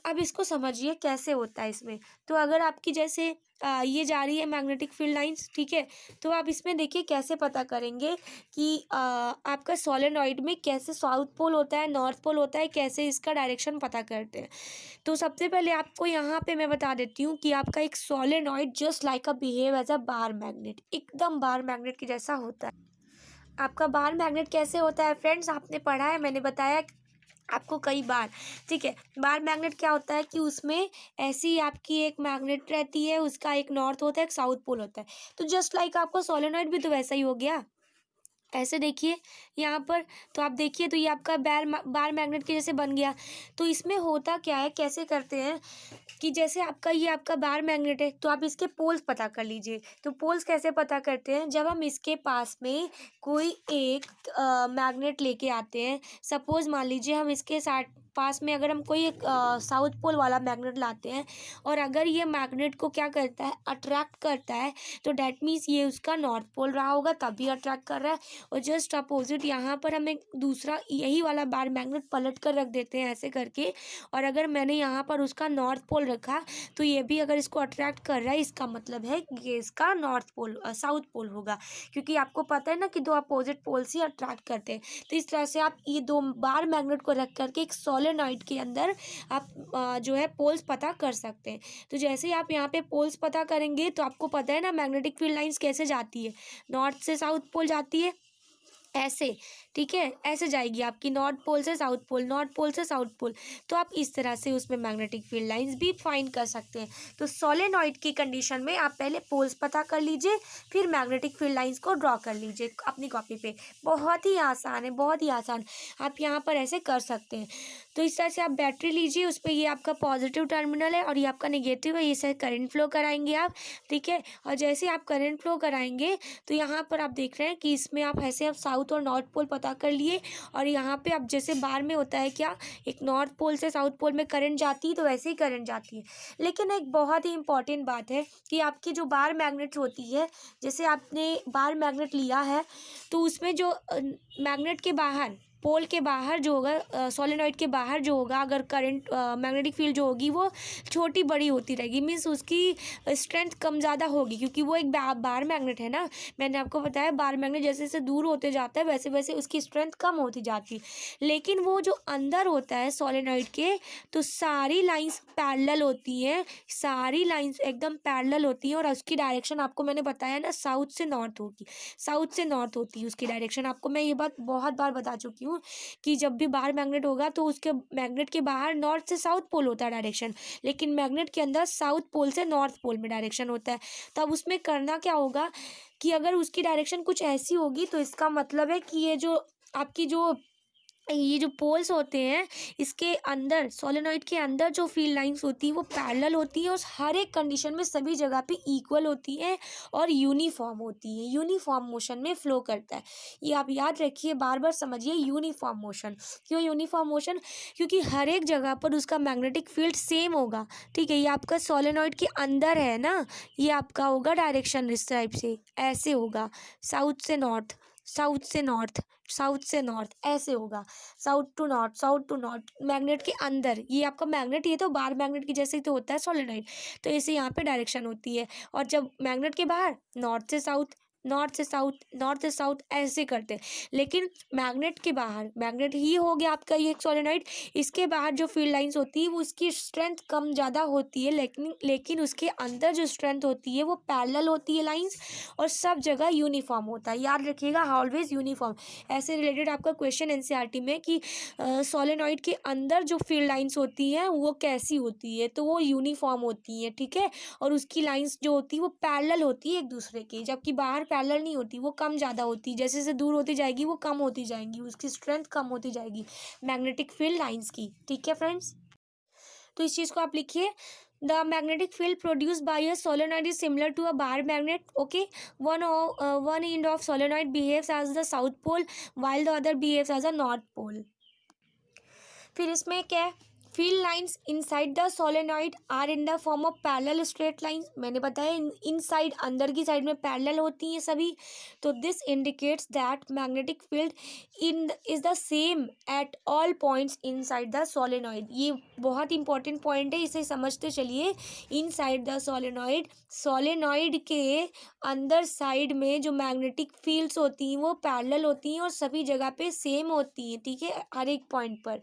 अब इसको समझिए कैसे होता है इसमें। तो अगर आपकी जैसे ये जा रही है मैग्नेटिक फील्ड लाइंस, ठीक है, तो आप इसमें देखिए कैसे पता करेंगे कि आपका सोलेनॉइड में कैसे साउथ पोल होता है, नॉर्थ पोल होता है, कैसे इसका डायरेक्शन पता करते हैं। तो सबसे पहले आपको यहाँ पे मैं बता देती हूँ कि आपका एक solenoid just like a behave as a bar magnet, एकदम बार मैग्नेट के जैसा होता है। आपका बार मैग्नेट कैसे होता है फ्रेंड्स, आपने पढ़ा है, मैंने बताया आपको कई बार, ठीक है। बार मैग्नेट क्या होता है कि उसमें ऐसी आपकी एक मैग्नेट रहती है, उसका एक नॉर्थ होता है, एक साउथ पोल होता है। तो जस्ट लाइक आपका सोलेनॉइड भी तो वैसा ही हो गया। ऐसे देखिए यहाँ पर, तो आप देखिए तो ये आपका बार मैग्नेट के जैसे बन गया। तो इसमें होता क्या है, कैसे करते हैं कि जैसे आपका ये आपका बार मैग्नेट है तो आप इसके पोल्स पता कर लीजिए। तो पोल्स कैसे पता करते हैं, जब हम इसके पास में कोई एक मैग्नेट लेके आते हैं। सपोज मान लीजिए हम इसके साथ पास में अगर हम कोई एक साउथ पोल वाला मैग्नेट लाते हैं और अगर ये मैग्नेट को क्या करता है, अट्रैक्ट करता है, तो डैट मीन्स ये उसका नॉर्थ पोल रहा होगा तभी अट्रैक्ट कर रहा है। और जस्ट अपोजिट यहाँ पर हम एक दूसरा यही वाला बार मैग्नेट पलट कर रख देते हैं ऐसे करके, और अगर मैंने यहाँ पर उसका नॉर्थ पोल रखा तो ये भी अगर इसको अट्रैक्ट कर रहा है, इसका मतलब है कि ये इसका नॉर्थ पोल साउथ पोल होगा, क्योंकि आपको पता है ना कि दो अपोजिट पोल्स ही अट्रैक्ट करते हैं। तो इस तरह से आप ये दो बार मैग्नेट को रख करके एक सोलेनॉइड के अंदर आप जो है पोल्स पता कर सकते हैं। तो जैसे ही आप यहाँ पे पोल्स पता करेंगे तो आपको पता है ना मैग्नेटिक फील्ड लाइंस कैसे जाती है, नॉर्थ से साउथ पोल जाती है ऐसे, ठीक है, ऐसे जाएगी आपकी नॉर्थ पोल से साउथ पोल, नॉर्थ पोल से साउथ पोल। तो आप इस तरह से उसमें मैग्नेटिक फील्ड लाइंस भी फाइंड कर सकते हैं। तो सोलेनॉइड की कंडीशन में आप पहले पोल्स पता कर लीजिए, फिर मैग्नेटिक फील्ड लाइंस को ड्रॉ कर लीजिए अपनी कॉपी पे। बहुत ही आसान है, बहुत ही आसान, आप यहाँ पर ऐसे कर सकते हैं। तो इस तरह से आप बैटरी लीजिए, उस पर ये आपका पॉजिटिव टर्मिनल है और ये आपका नेगेटिव है, ये से करंट फ्लो कराएंगे आप, ठीक है। और जैसे आप करंट फ्लो कराएंगे तो यहाँ पर आप देख रहे हैं कि इसमें आप ऐसे आप साउथ और नॉर्थ पोल पता कर लिए, और यहाँ पे अब जैसे बार में होता है क्या, एक नॉर्थ पोल से साउथ पोल में करंट जाती है तो वैसे ही करंट जाती है। लेकिन एक बहुत ही इंपॉर्टेंट बात है कि आपकी जो बार मैग्नेट होती है, जैसे आपने बार मैग्नेट लिया है तो उसमें जो मैग्नेट के बाहर, पोल के बाहर जो होगा, सोलेनॉइड के बाहर जो होगा, अगर करंट मैग्नेटिक फील्ड जो होगी वो छोटी बड़ी होती रहेगी, मीन्स उसकी स्ट्रेंथ कम ज़्यादा होगी, क्योंकि वो एक बार मैग्नेट है ना। मैंने आपको बताया बार मैग्नेट जैसे जैसे दूर होते जाता है वैसे वैसे उसकी स्ट्रेंथ कम होती जाती है। लेकिन वो जो अंदर होता है सोलेनॉइड के, तो सारी लाइंस पैरेलल होती हैं, सारी लाइंस एकदम पैरेलल होती हैं, और उसकी डायरेक्शन आपको मैंने बताया ना साउथ से नॉर्थ होगी, साउथ से नॉर्थ होती है उसकी डायरेक्शन। आपको मैं ये बात बहुत बार बता चुकी हूँ कि जब भी बाहर मैग्नेट होगा तो उसके मैग्नेट के बाहर नॉर्थ से साउथ पोल होता है डायरेक्शन, लेकिन मैग्नेट के अंदर साउथ पोल से नॉर्थ पोल में डायरेक्शन होता है। तो अब उसमें करना क्या होगा कि अगर उसकी डायरेक्शन कुछ ऐसी होगी तो इसका मतलब है कि ये जो आपकी जो ये जो पोल्स होते हैं, इसके अंदर सोलेनॉइड के अंदर जो फील्ड लाइंस होती हैं वो पैरेलल होती हैं और हर एक कंडीशन में सभी जगह पे इक्वल होती हैं और यूनिफॉर्म होती हैं, यूनिफॉर्म मोशन में फ्लो करता है। ये आप याद रखिए, बार बार समझिए, यूनिफॉर्म मोशन। क्यों यूनिफॉर्म मोशन, क्योंकि हर एक जगह पर उसका मैग्नेटिक फील्ड सेम होगा, ठीक है। ये आपका सोलेनॉइड के अंदर है ना, ये आपका होगा डायरेक्शन इस टाइप से, ऐसे होगा, साउथ से नॉर्थ, साउथ से नॉर्थ, साउथ से नॉर्थ, ऐसे होगा, south to north, south to north, magnet के अंदर। ये आपका मैग्नेट, ये तो बार मैग्नेट की जैसे ही तो होता है सोलेनॉइड, तो ऐसे यहाँ पे डायरेक्शन होती है। और जब मैग्नेट के बाहर नॉर्थ से साउथ, नॉर्थ से साउथ, नॉर्थ से साउथ, ऐसे करते हैं। लेकिन मैग्नेट के बाहर, मैग्नेट ही हो गया आपका ये एक सोलेनॉइड, इसके बाहर जो फील्ड लाइंस होती है वो उसकी स्ट्रेंथ कम ज़्यादा होती है, लेकिन उसके अंदर जो स्ट्रेंथ होती है वो पैरेलल होती है लाइंस, और सब जगह यूनिफॉर्म होता है। याद रखिएगा, ऑलवेज यूनिफॉर्म। ऐसे रिलेटेड आपका क्वेश्चन एनसीईआरटी में कि सोलेनॉइड के अंदर जो फील्ड लाइंस होती हैं वो कैसी होती है, तो वो यूनिफॉर्म होती है, ठीक है। और उसकी लाइंस जो होती है वो पैरेलल होती है एक दूसरे की, जबकि बाहर पैरेलल नहीं होती, वो कम ज़्यादा होती है, जैसे जैसे दूर होती जाएगी वो कम होती जाएंगी, उसकी स्ट्रेंथ कम होती जाएगी मैग्नेटिक फील्ड लाइंस की, ठीक है फ्रेंड्स। तो इस चीज़ को आप लिखिए। The magnetic field produced by a solenoid is similar to a bar magnet. Okay, one end of solenoid behaves as the south pole while the other behaves as a north pole. फिर इसमें क्या है, field lines inside the solenoid are in the form of parallel straight lines. मैंने बताया इनसाइड अंदर की साइड में पैरेलल होती हैं सभी. तो this indicates that magnetic field in is the same at all points inside the solenoid. ये बहुत इंपॉर्टेंट पॉइंट है, इसे समझते चलिए. इनसाइड द सोलेनॉइड, सोलेनॉइड के अंदर साइड में जो मैग्नेटिक फील्ड्स होती हैं वो पैरेलल होती हैं और सभी जगह पे सेम होती हैं. ठीक है, हर एक पॉइंट पर.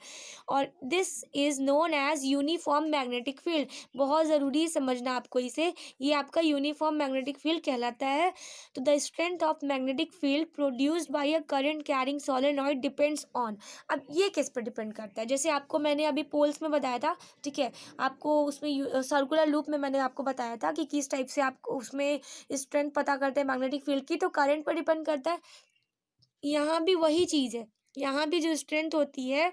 और this is known as uniform magnetic field. बहुत ज़रूरी है समझना आपको इसे. ये आपका यूनिफॉर्म मैग्नेटिक फील्ड कहलाता है. तो the strength of magnetic field produced by a current carrying solenoid depends on. अब ये किस पर डिपेंड करता है, जैसे आपको मैंने अभी पोल्स में बताया था. ठीक है, आपको उसमें सर्कुलर लूप में मैंने आपको बताया था कि किस टाइप से आपको उसमें स्ट्रेंथ पता करते हैं मैग्नेटिक फील्ड की, तो करंट पर डिपेंड करता है. यहाँ भी वही चीज़ है. यहाँ भी जो स्ट्रेंथ होती है,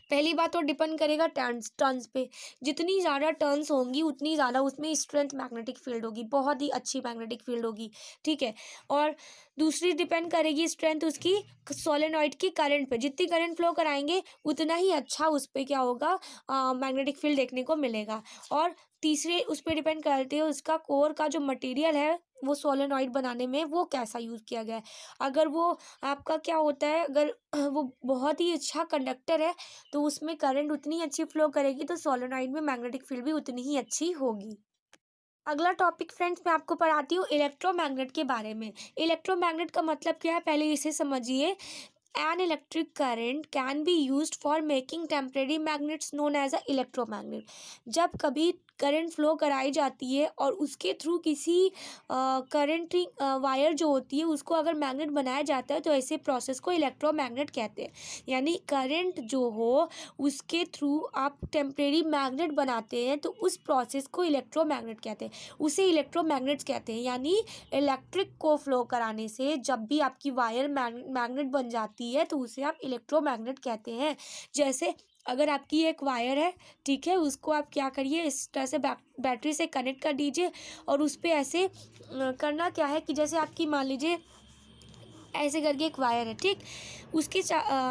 पहली बात तो डिपेंड करेगा टर्न्स पे. जितनी ज़्यादा टर्न्स होंगी उतनी ज़्यादा उसमें स्ट्रेंथ मैग्नेटिक फील्ड होगी, बहुत ही अच्छी मैग्नेटिक फील्ड होगी. ठीक है, और दूसरी डिपेंड करेगी स्ट्रेंथ उसकी सोलेनॉइड की करंट पे. जितनी करंट फ्लो कराएंगे उतना ही अच्छा उस पर क्या होगा, मैग्नेटिक फील्ड देखने को मिलेगा. और तीसरे उस पर डिपेंड करते हैं उसका कोर का जो मटेरियल है वो सोलेनॉइड बनाने में वो कैसा यूज़ किया गया है. अगर वो आपका क्या होता है, अगर वो बहुत ही अच्छा कंडक्टर है तो उसमें करंट उतनी अच्छी फ्लो करेगी तो सोलेनॉइड में मैग्नेटिक फील्ड भी उतनी ही अच्छी होगी. अगला टॉपिक फ्रेंड्स मैं आपको पढ़ाती हूँ इलेक्ट्रोमैग्नेट के बारे में. इलेक्ट्रोमैग्नेट का मतलब क्या है पहले इसे समझिए. An electric current can be used for making temporary magnets known as a electromagnet. जब कभी करंट फ्लो कराई जाती है और उसके थ्रू किसी करंट वायर जो होती है उसको अगर मैग्नेट बनाया जाता है तो ऐसे प्रोसेस को इलेक्ट्रोमैग्नेट कहते हैं. यानी करंट जो हो उसके थ्रू आप टेम्परेरी मैग्नेट बनाते हैं तो उस प्रोसेस को इलेक्ट्रोमैग्नेट कहते हैं, उसे इलेक्ट्रोमैग्नेट्स कहते हैं. यानी इलेक्ट्रिक को फ्लो कराने से जब भी आपकी वायर मैग्नेट बन जाती है तो उसे आप इलेक्ट्रोमैग्नेट कहते हैं. जैसे अगर आपकी एक वायर है, ठीक है, उसको आप क्या करिए, इस तरह से बैटरी से कनेक्ट कर दीजिए और उस पर ऐसे करना क्या है कि जैसे आपकी मान लीजिए ऐसे करके एक वायर है, ठीक, उसके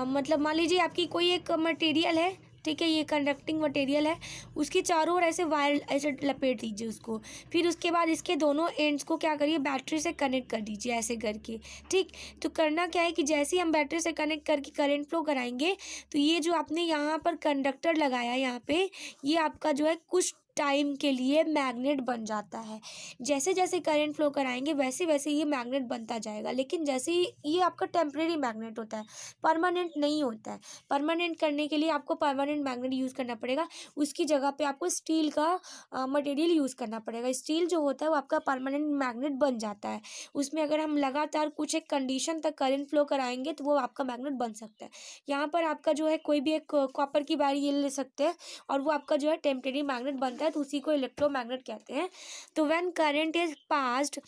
मतलब मान लीजिए आपकी कोई एक मटेरियल है, ठीक है, ये कंडक्टिंग मटेरियल है, उसके चारों ओर ऐसे वायर ऐसे लपेट दीजिए उसको. फिर उसके बाद इसके दोनों एंड्स को क्या करिए, बैटरी से कनेक्ट कर दीजिए ऐसे करके. ठीक, तो करना क्या है कि जैसे ही हम बैटरी से कनेक्ट करके करंट फ्लो कराएंगे तो ये जो आपने यहाँ पर कंडक्टर लगाया यहाँ पे, ये आपका जो है कुछ टाइम के लिए मैग्नेट बन जाता है. जैसे जैसे करंट फ्लो कराएंगे वैसे वैसे ये मैग्नेट बनता जाएगा. लेकिन जैसे ही ये आपका टेम्परेरी मैग्नेट होता है, परमानेंट नहीं होता है. परमानेंट करने के लिए आपको परमानेंट मैग्नेट यूज़ करना पड़ेगा. उसकी जगह पे आपको स्टील का मटेरियल यूज़ करना पड़ेगा. स्टील जो होता है वो आपका परमानेंट मैग्नेट बन जाता है. उसमें अगर हम लगातार कुछ एक कंडीशन तक करंट फ्लो कराएंगे तो वो आपका मैग्नेट बन सकता है. यहाँ पर आपका जो है कोई भी एक कॉपर की वायर ये ले सकते हैं और वो आपका जो है टेम्परेरी मैग्नेट बनता है, तो उसी को इलेक्ट्रोमैग्नेट कहते हैं. तो when current is passed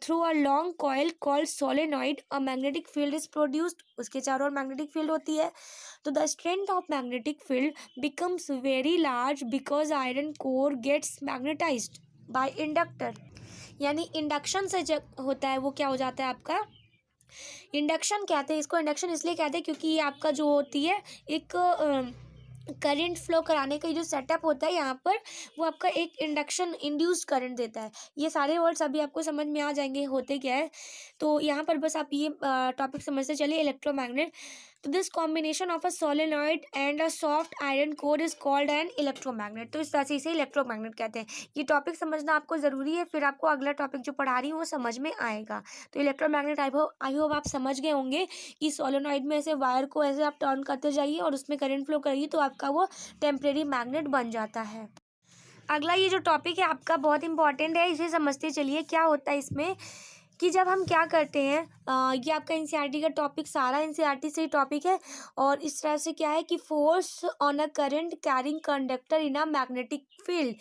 through a long coil called solenoid a magnetic field is produced. उसके चारों ओर मैग्नेटिक फील्ड होती है. तो the strength of magnetic field becomes very large because iron core gets magnetised by inductor. यानी इंडक्शन से जब होता है वो क्या हो जाता है आपका, इंडक्शन कहते हैं इसको. इंडक्शन इसलिए कहते हैं क्योंकि ये आपका जो होती है एक करंट फ्लो कराने का जो सेटअप होता है यहाँ पर, वो आपका एक इंडक्शन इंड्यूस्ड करंट देता है. ये सारे वर्ड्स अभी आपको समझ में आ जाएंगे होते क्या है. तो यहाँ पर बस आप ये टॉपिक समझते चलिए, इलेक्ट्रोमैग्नेट. तो this combination of a solenoid and a soft iron core is called an electromagnet. तो इस तरह से इसे इलेक्ट्रोमैग्नेट कहते हैं. ये टॉपिक समझना आपको ज़रूरी है, फिर आपको अगला टॉपिक जो पढ़ा रही हूँ वो समझ में आएगा. तो इलेक्ट्रोमैग्नेट आई होप आप समझ गए होंगे कि सोलेनॉइड में ऐसे वायर को ऐसे आप टर्न करते जाइए और उसमें करंट फ्लो करिए तो आपका वो टेम्परेरी मैग्नेट बन जाता है. अगला ये जो टॉपिक है आपका बहुत इंपॉर्टेंट है, इसे समझते चलिए. क्या होता है इसमें कि जब हम क्या करते हैं, ये आपका एनसीईआरटी का टॉपिक, सारा एनसीईआरटी से ही टॉपिक है. और इस तरह से क्या है कि force on a current carrying conductor in a magnetic field.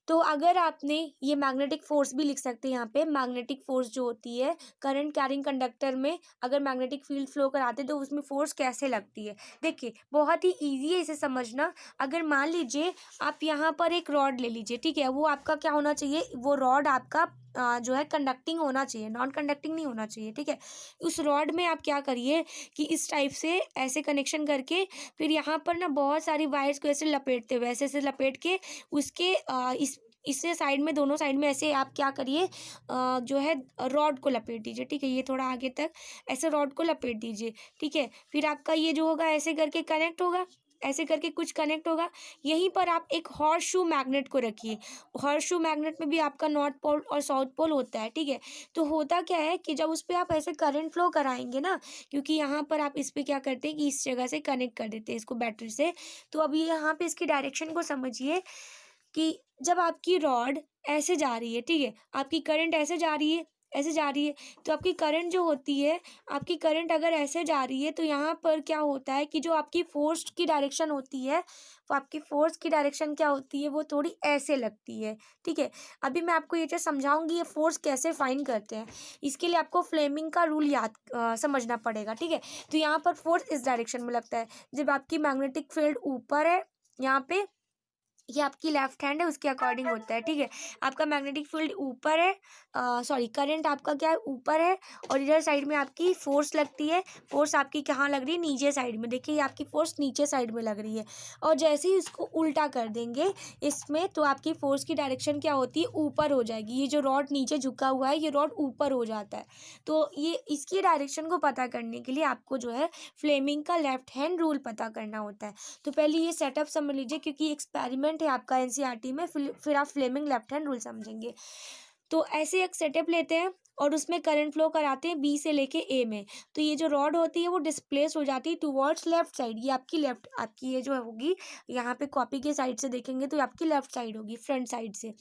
तो अगर आपने ये मैग्नेटिक फोर्स भी लिख सकते हैं यहाँ पे, मैग्नेटिक फोर्स जो होती है करंट कैरिंग कंडक्टर में अगर मैग्नेटिक फील्ड फ्लो कराते तो उसमें फोर्स कैसे लगती है। देखिए बहुत ही ईजी है इसे समझना। अगर मान लीजिए आप यहाँ पर एक रॉड ले लीजिए, ठीक है, वो आपका क्या होना चाहिए, वो रॉड आपका जो है कंडक्टिंग होना चाहिए, नॉन कंडक्टिंग नहीं होना चाहिए, ठीक है। उस रॉड में आप क्या करिए कि इस टाइप से ऐसे कनेक्शन करके फिर यहाँ पर ना बहुत सारी वायर्स को ऐसे लपेटते हुए ऐसे ऐसे लपेट के उसके इससे साइड में, दोनों साइड में ऐसे आप क्या करिए जो है रॉड को लपेट दीजिए, ठीक है। ये थोड़ा आगे तक ऐसे रॉड को लपेट दीजिए, ठीक है। फिर आपका ये जो होगा ऐसे करके कनेक्ट होगा, ऐसे करके कुछ कनेक्ट होगा। यहीं पर आप एक हॉर्स शू मैग्नेट को रखिए। हॉर्स शू मैग्नेट में भी आपका नॉर्थ पोल और साउथ पोल होता है, ठीक है। तो होता क्या है कि जब उस पर आप ऐसे करंट फ्लो कराएंगे ना, क्योंकि यहाँ पर आप इस पर क्या करते हैं कि इस जगह से कनेक्ट कर देते हैं इसको बैटरी से। तो अभी यहाँ पे इसकी डायरेक्शन को समझिए कि जब आपकी रॉड ऐसे जा रही है, ठीक है, आपकी करंट ऐसे जा रही है, ऐसे जा रही है, तो आपकी करंट जो होती है, आपकी करंट अगर ऐसे जा रही है तो यहाँ पर क्या होता है कि जो आपकी फोर्स की डायरेक्शन होती है, वो आपकी फोर्स की डायरेक्शन क्या होती है, वो थोड़ी ऐसे लगती है, ठीक है। अभी मैं आपको ये चीज़ समझाऊंगी ये फोर्स कैसे फाइंड करते हैं। इसके लिए आपको फ्लेमिंग का रूल याद समझना पड़ेगा, ठीक है। तो यहाँ पर फोर्स इस डायरेक्शन में लगता है जब आपकी मैग्नेटिक फील्ड ऊपर है, यहाँ पे ये आपकी लेफ्ट हैंड है उसके अकॉर्डिंग होता है, ठीक है। आपका मैग्नेटिक फील्ड ऊपर है, सॉरी करंट आपका क्या है, ऊपर है, और इधर साइड में आपकी फोर्स लगती है। फोर्स आपकी कहाँ लग रही है, नीचे साइड में। देखिए ये आपकी फोर्स नीचे साइड में लग रही है, और जैसे ही इसको उल्टा कर देंगे इसमें तो आपकी फोर्स की डायरेक्शन क्या होती है, ऊपर हो जाएगी। ये जो रॉड नीचे झुका हुआ है ये रॉड ऊपर हो जाता है। तो ये इसकी डायरेक्शन को पता करने के लिए आपको जो है फ्लेमिंग का लेफ्ट हैंड रूल पता करना होता है। तो पहले ये सेटअप समझ लीजिए क्योंकि एक्सपेरिमेंट है आपका एनसीईआरटी में, फिर आप फ्लेमिंग लेफ्ट हैंड रूल समझेंगे। तो ऐसे एक सेटअप लेते हैं और उसमें करंट फ्लो कराते हैं बी से लेके ए में। तो ये जो रॉड होती है वो डिस्प्लेस हो जाती है टुवर्ड्स लेफ्ट साइड। ये आपकी लेफ्ट, आपकी ये जो होगी यहाँ पे कॉपी के साइड से देखेंगे तो ये आपकी लेफ्ट साइड होगी, फ्रंट साइड से।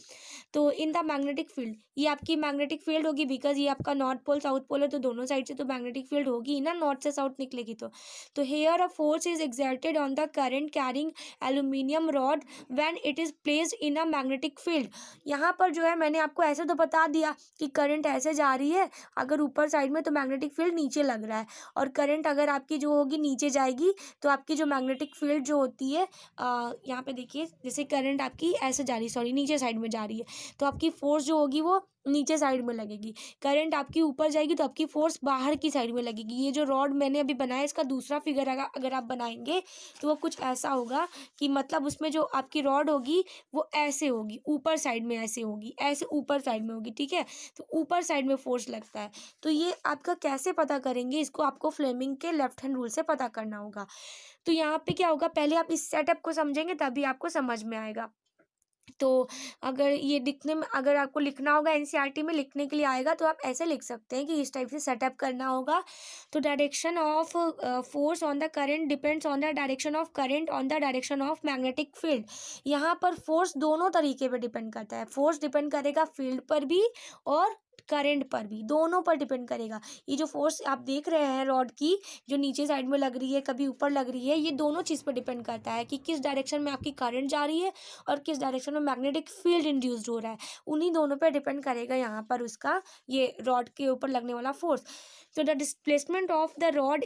तो इन द मैग्नेटिक फील्ड, ये आपकी मैग्नेटिक फील्ड होगी बिकॉज ये आपका नॉर्थ पोल साउथ पोल है, तो दोनों साइड से तो मैग्नेटिक फील्ड होगी ही ना, नॉर्थ से साउथ निकलेगी तो here a force is exerted on the current carrying aluminium rod when it is placed in a magnetic field. यहाँ पर जो है मैंने आपको ऐसे तो बता दिया कि करंट ऐसे जा रही है, अगर ऊपर साइड में तो मैग्नेटिक फील्ड नीचे लग रहा है, और करंट अगर आपकी जो होगी नीचे जाएगी तो आपकी जो मैग्नेटिक फील्ड जो होती है यहाँ पे देखिए जैसे करंट आपकी ऐसे जा रही, सॉरी नीचे साइड में जा रही है, तो आपकी फोर्स जो होगी वो नीचे साइड में लगेगी। करंट आपकी ऊपर जाएगी तो आपकी फोर्स बाहर की साइड में लगेगी। ये जो रॉड मैंने अभी बनाया इसका दूसरा फिगर अगर आप बनाएंगे तो वो कुछ ऐसा होगा कि मतलब उसमें जो आपकी रॉड होगी वो ऐसे होगी, ऊपर साइड में ऐसे होगी, ऐसे ऊपर साइड में होगी, ठीक है। तो ऊपर साइड में फोर्स लगता है। तो ये आपका कैसे पता करेंगे, इसको आपको फ्लेमिंग के लेफ्ट हैंड रूल से पता करना होगा। तो यहाँ पे क्या होगा, पहले आप इस सेटअप को समझेंगे तभी आपको समझ में आएगा। तो अगर ये दिखने में, अगर आपको लिखना होगा एनसीईआरटी में लिखने के लिए आएगा तो आप ऐसे लिख सकते हैं कि इस टाइप से सेटअप करना होगा। तो direction of force on the current depends on the direction of current on the direction of magnetic field. यहाँ पर फोर्स दोनों तरीके पे डिपेंड करता है। फोर्स डिपेंड करेगा फील्ड पर भी और करंट पर भी, दोनों पर डिपेंड करेगा। ये जो फोर्स आप देख रहे हैं रॉड की, जो नीचे साइड में लग रही है कभी ऊपर लग रही है, ये दोनों चीज़ पर डिपेंड करता है कि किस डायरेक्शन में आपकी करंट जा रही है और किस डायरेक्शन में मैग्नेटिक फील्ड इंड्यूस्ड हो रहा है। उन्हीं दोनों पे डिपेंड करेगा यहाँ पर उसका ये रॉड के ऊपर लगने वाला force. So the displacement of the rod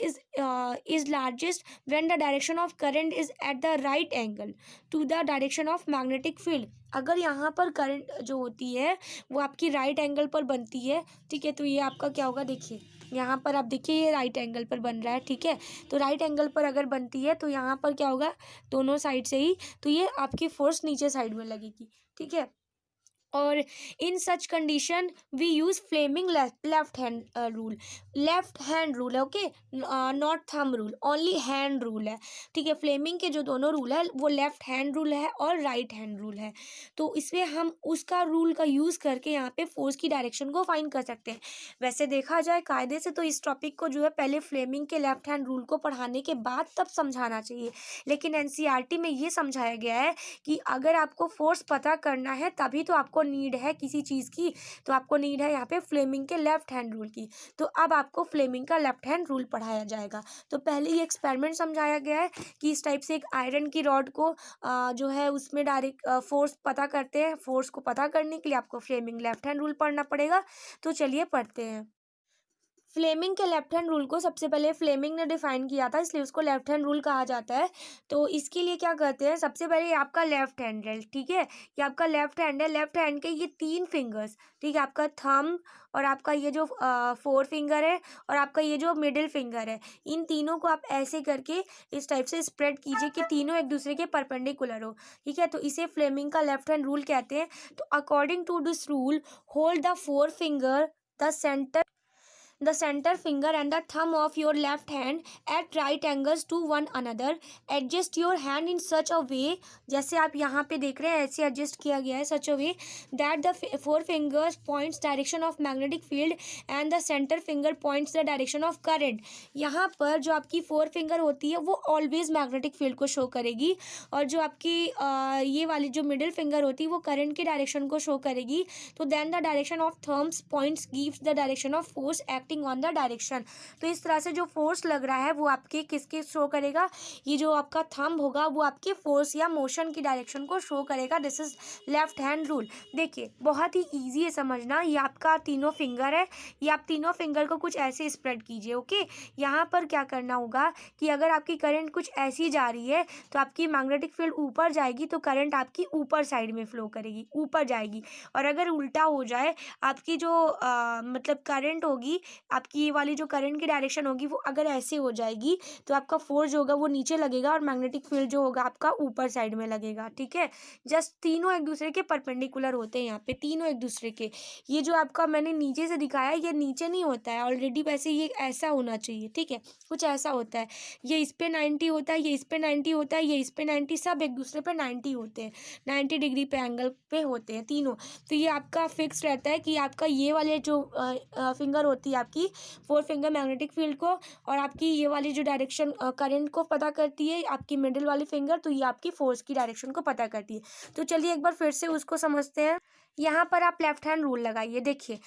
is largest when the direction of current is at the right angle to the direction of magnetic field। अगर यहाँ पर करंट जो होती है वो आपकी राइट एंगल पर बनती है, ठीक है, तो ये आपका क्या होगा, देखिए यहाँ पर आप देखिए ये राइट एंगल पर बन रहा है, ठीक है। तो राइट एंगल पर अगर बनती है तो यहाँ पर क्या होगा, दोनों साइड से ही, तो ये आपकी फोर्स नीचे साइड में लगेगी, ठीक है। और in such condition we use Fleming left hand rule. Left hand rule है, okay, not thumb rule, only hand rule है, ठीक है। फ्लेमिंग के जो दोनों रूल है वो लेफ्ट हैंड रूल है और राइट हैंड रूल है। तो इसमें हम उसका रूल का यूज़ करके यहाँ पे फोर्स की डायरेक्शन को फाइंड कर सकते हैं। वैसे देखा जाए कायदे से तो इस टॉपिक को जो है पहले फ्लेमिंग के लेफ्ट हैंड रूल को पढ़ाने के बाद तब समझाना चाहिए, लेकिन एनसीईआरटी में ये समझाया गया है कि अगर आपको फोर्स पता करना है तभी तो आपको नीड है किसी चीज़ की, तो आपको नीड है यहाँ पे फ्लेमिंग के लेफ्ट हैंड रूल की। तो अब आपको फ्लेमिंग का लेफ्ट हैंड रूल पढ़ाया जाएगा। तो पहले ये एक्सपेरिमेंट समझाया गया है कि इस टाइप से एक आयरन की रॉड को जो है उसमें डायरेक्ट फोर्स पता करते हैं। फोर्स को पता करने के लिए आपको फ्लेमिंग लेफ्ट हैंड रूल पढ़ना पड़ेगा। तो चलिए पढ़ते हैं। फ्लेमिंग के लेफ्ट हैंड रूल को सबसे पहले फ्लेमिंग ने डिफाइन किया था, इसलिए उसको लेफ्ट हैंड रूल कहा जाता है। तो इसके लिए क्या करते हैं, सबसे पहले ये आपका लेफ्ट हैंड है, ठीक है। ये आपका लेफ्ट हैंड है, लेफ्ट हैंड के ये 3 फिंगर्स, ठीक है, आपका थंब और आपका ये जो 4 फिंगर है और आपका ये जो मिडिल फिंगर है, इन तीनों को आप ऐसे करके इस टाइप से स्प्रेड कीजिए कि तीनों एक दूसरे के परपेंडिकुलर हो, ठीक है। तो इसे फ्लेमिंग का लेफ्ट हैंड रूल कहते हैं। तो according to this rule, hold the 4 finger, the center finger and the thumb of your left hand at right angles to one another. Adjust your hand in such a way, जैसे आप यहाँ पे देख रहे हैं ऐसे एडजस्ट किया गया है, such a way that the 4 fingers points direction of magnetic field and the center finger points the direction of current. यहाँ पर जो आपकी 4 फिंगर होती है वो ऑलवेज मैग्नेटिक फील्ड को शो करेगी, और जो आपकी ये वाली जो मिडिल फिंगर होती है वो करंट के डायरेक्शन को शो करेगी। तो then the direction of thumbs points gives the direction of force acting on the direction. तो इस तरह से जो फोर्स लग रहा है वो आपके किसके शो करेगा, ये जो आपका थंब होगा वो आपके फोर्स या मोशन की डायरेक्शन को शो करेगा। This is left hand rule. देखिए बहुत ही ईजी है समझना। ये आपका तीनों फिंगर है, ये आप तीनों फिंगर को कुछ ऐसे स्प्रेड कीजिए, ओके। यहाँ पर क्या करना होगा कि अगर आपकी करंट कुछ ऐसी जा रही है तो आपकी मैग्नेटिक फील्ड ऊपर जाएगी, तो करंट आपकी ऊपर साइड में फ्लो करेगी, ऊपर जाएगी। और अगर उल्टा हो जाए, आपकी जो मतलब करंट होगी, आपकी ये वाली जो करंट की डायरेक्शन होगी वो अगर ऐसे हो जाएगी, तो आपका फोर्स जो होगा वो नीचे लगेगा और मैग्नेटिक फील्ड जो होगा आपका ऊपर साइड में लगेगा, ठीक है। जस्ट तीनों एक दूसरे के परपेंडिकुलर होते हैं, यहाँ पे तीनों एक दूसरे के। ये जो आपका मैंने नीचे से दिखाया है ये नीचे नहीं होता है ऑलरेडी, वैसे ये ऐसा होना चाहिए, ठीक है, कुछ ऐसा होता है। ये इस पे 90 होता है, ये इस पे 90 होता है, ये इस पे 90, सब एक दूसरे पे 90 होते हैं, 90 डिग्री पे एंगल पे होते हैं तीनों। तो ये आपका फिक्स रहता है कि आपका ये वाले जो फिंगर होती है आपकी 4 फिंगर मैग्नेटिक फील्ड को, और आपकी ये वाली जो डायरेक्शन करंट को पता करती है आपकी मिडिल वाली फिंगर, तो ये आपकी फोर्स की डायरेक्शन को पता करती है। तो चलिए एक बार फिर से उसको समझते हैं। यहाँ पर आप लेफ्ट हैंड रूल लगाइए। देखिए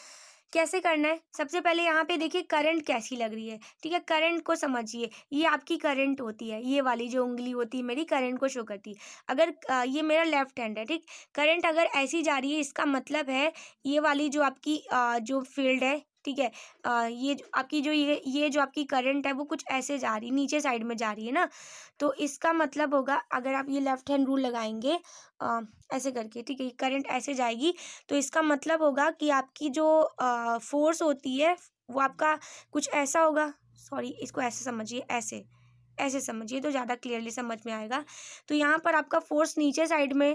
कैसे करना है। सबसे पहले यहाँ पे देखिए करंट कैसी लग रही है, ठीक है। करंट को समझिए, ये आपकी करंट होती है, ये वाली जो उंगली होती है मेरी करंट को शो करती है। अगर ये मेरा लेफ्ट हैंड है, ठीक। करंट अगर ऐसी जा रही है, इसका मतलब है ये वाली जो आपकी जो फील्ड है, ठीक है, ये जो आपकी जो ये जो आपकी करंट है वो कुछ ऐसे जा रही है, नीचे साइड में जा रही है ना। तो इसका मतलब होगा अगर आप ये लेफ्ट हैंड रूल लगाएंगे ऐसे करके, ठीक है, करंट ऐसे जाएगी, तो इसका मतलब होगा कि आपकी जो फोर्स होती है वो आपका कुछ ऐसा होगा। सॉरी, इसको ऐसे समझिए, ऐसे ऐसे समझिए तो ज़्यादा क्लियरली समझ में आएगा। तो यहाँ पर आपका फोर्स नीचे साइड में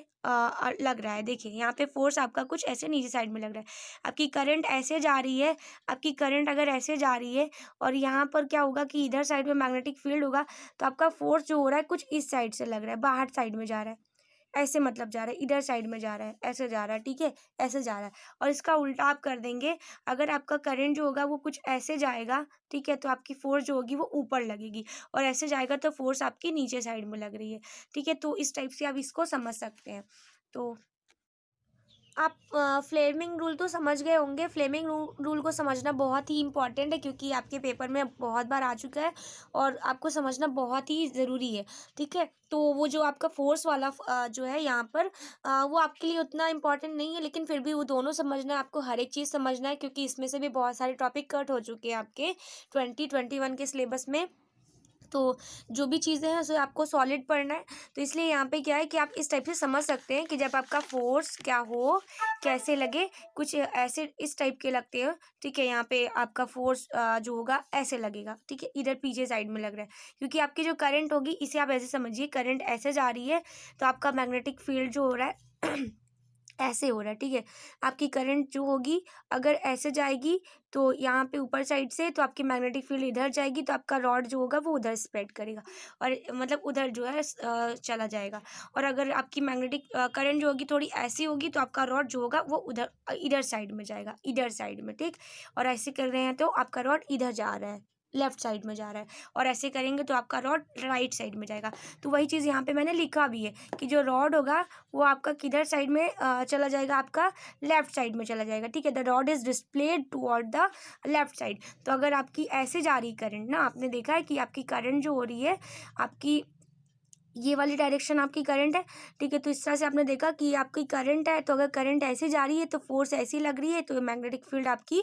लग रहा है। देखिए यहाँ पे फोर्स आपका कुछ ऐसे नीचे साइड में लग रहा है। आपकी करंट ऐसे जा रही है, आपकी करंट अगर ऐसे जा रही है और यहाँ पर क्या होगा कि इधर साइड में मैग्नेटिक फील्ड होगा, तो आपका फोर्स जो हो रहा है कुछ इस साइड से लग रहा है, बाहर साइड में जा रहा है, ऐसे मतलब जा रहा है, इधर साइड में जा रहा है, ऐसे जा रहा है, ठीक है, ऐसे जा रहा है। और इसका उल्टा आप कर देंगे, अगर आपका करंट जो होगा वो कुछ ऐसे जाएगा, ठीक है, तो आपकी फोर्स जो होगी वो ऊपर लगेगी, और ऐसे जाएगा तो फोर्स आपकी नीचे साइड में लग रही है, ठीक है। तो इस टाइप से आप इसको समझ सकते हैं। तो आप फ्लेमिंग रूल तो समझ गए होंगे। फ्लेमिंग रूल को समझना बहुत ही इंपॉर्टेंट है, क्योंकि आपके पेपर में बहुत बार आ चुका है और आपको समझना बहुत ही ज़रूरी है, ठीक है। तो वो जो आपका फोर्स वाला जो है यहाँ पर वो आपके लिए उतना इंपॉर्टेंट नहीं है, लेकिन फिर भी वो दोनों समझना है, आपको हर एक चीज़ समझना है, क्योंकि इसमें से भी बहुत सारे टॉपिक कट हो चुके हैं आपके 2021 के सिलेबस में। तो जो भी चीज़ें हैं उसे आपको सॉलिड पढ़ना है। तो इसलिए यहाँ पे क्या है कि आप इस टाइप से समझ सकते हैं कि जब आपका फोर्स क्या हो, कैसे लगे, कुछ ऐसे इस टाइप के लगते हैं, ठीक है। यहाँ पे आपका फोर्स जो होगा ऐसे लगेगा, ठीक है, इधर पीछे साइड में लग रहा है, क्योंकि आपकी जो करंट होगी इसे आप ऐसे समझिए, करंट ऐसे जा रही है तो आपका मैग्नेटिक फील्ड जो हो रहा है ऐसे हो रहा है, ठीक है। आपकी करंट जो होगी अगर ऐसे जाएगी तो यहाँ पे ऊपर साइड से, तो आपकी मैग्नेटिक फील्ड इधर जाएगी, तो आपका रॉड जो होगा वो उधर स्प्रेड करेगा, और मतलब उधर जो है चला जाएगा। और अगर आपकी मैग्नेटिक करंट जो होगी थोड़ी ऐसी होगी, तो आपका रॉड जो होगा वो उधर इधर साइड में जाएगा, इधर साइड में, ठीक। और ऐसे कर रहे हैं तो आपका रॉड इधर जा रहा है। लेफ्ट साइड में जा रहा है, और ऐसे करेंगे तो आपका रॉड राइट साइड में जाएगा। तो वही चीज़ यहाँ पे मैंने लिखा भी है कि जो रॉड होगा वो आपका किधर साइड में चला जाएगा, आपका लेफ्ट साइड में चला जाएगा। ठीक है, the rod is displayed toward the left side. तो अगर आपकी ऐसे जा रही करंट ना, आपने देखा है कि आपकी करंट जो हो रही है, आपकी ये वाली डायरेक्शन आपकी करंट है। ठीक है, तो इस तरह से आपने देखा कि आपकी करंट है, तो अगर करंट ऐसे जा रही है तो फोर्स ऐसी लग रही है, तो मैग्नेटिक फील्ड आपकी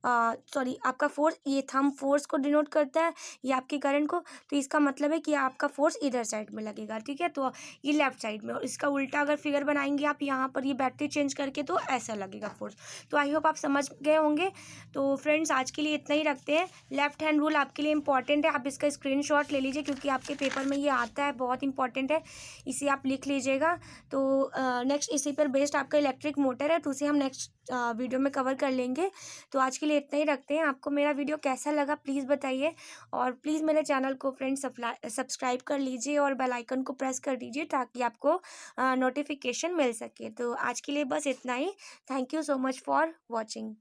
सॉरी आपका फोर्स, ये थंब फोर्स को डिनोट करता है, ये आपकी करंट को। तो इसका मतलब है कि आपका फोर्स इधर साइड में लगेगा। ठीक है, तो ये लेफ्ट साइड में, और इसका उल्टा अगर फिगर बनाएंगे आप यहाँ पर ये बैटरी चेंज करके, तो ऐसा लगेगा फोर्स। तो आई होप आप समझ गए होंगे। तो फ्रेंड्स आज के लिए इतना ही रखते हैं। लेफ्ट हैंड रूल आपके लिए इंपॉर्टेंट है, आप इसका स्क्रीनशॉट ले लीजिए क्योंकि आपके पेपर में ये आता है, बहुत इंपॉर्टेंट है, इसे आप लिख लीजिएगा। तो नेक्स्ट इसी पर बेस्ड आपका इलेक्ट्रिक मोटर है, तो उसे हम नेक्स्ट वीडियो में कवर कर लेंगे। तो आज के लिए इतना ही रखते हैं। आपको मेरा वीडियो कैसा लगा प्लीज़ बताइए, और प्लीज़ मेरे चैनल को फ्रेंड्स सब्सक्राइब कर लीजिए और बेल आइकन को प्रेस कर दीजिए ताकि आपको नोटिफिकेशन मिल सके। तो आज के लिए बस इतना ही। Thank you so much for watching.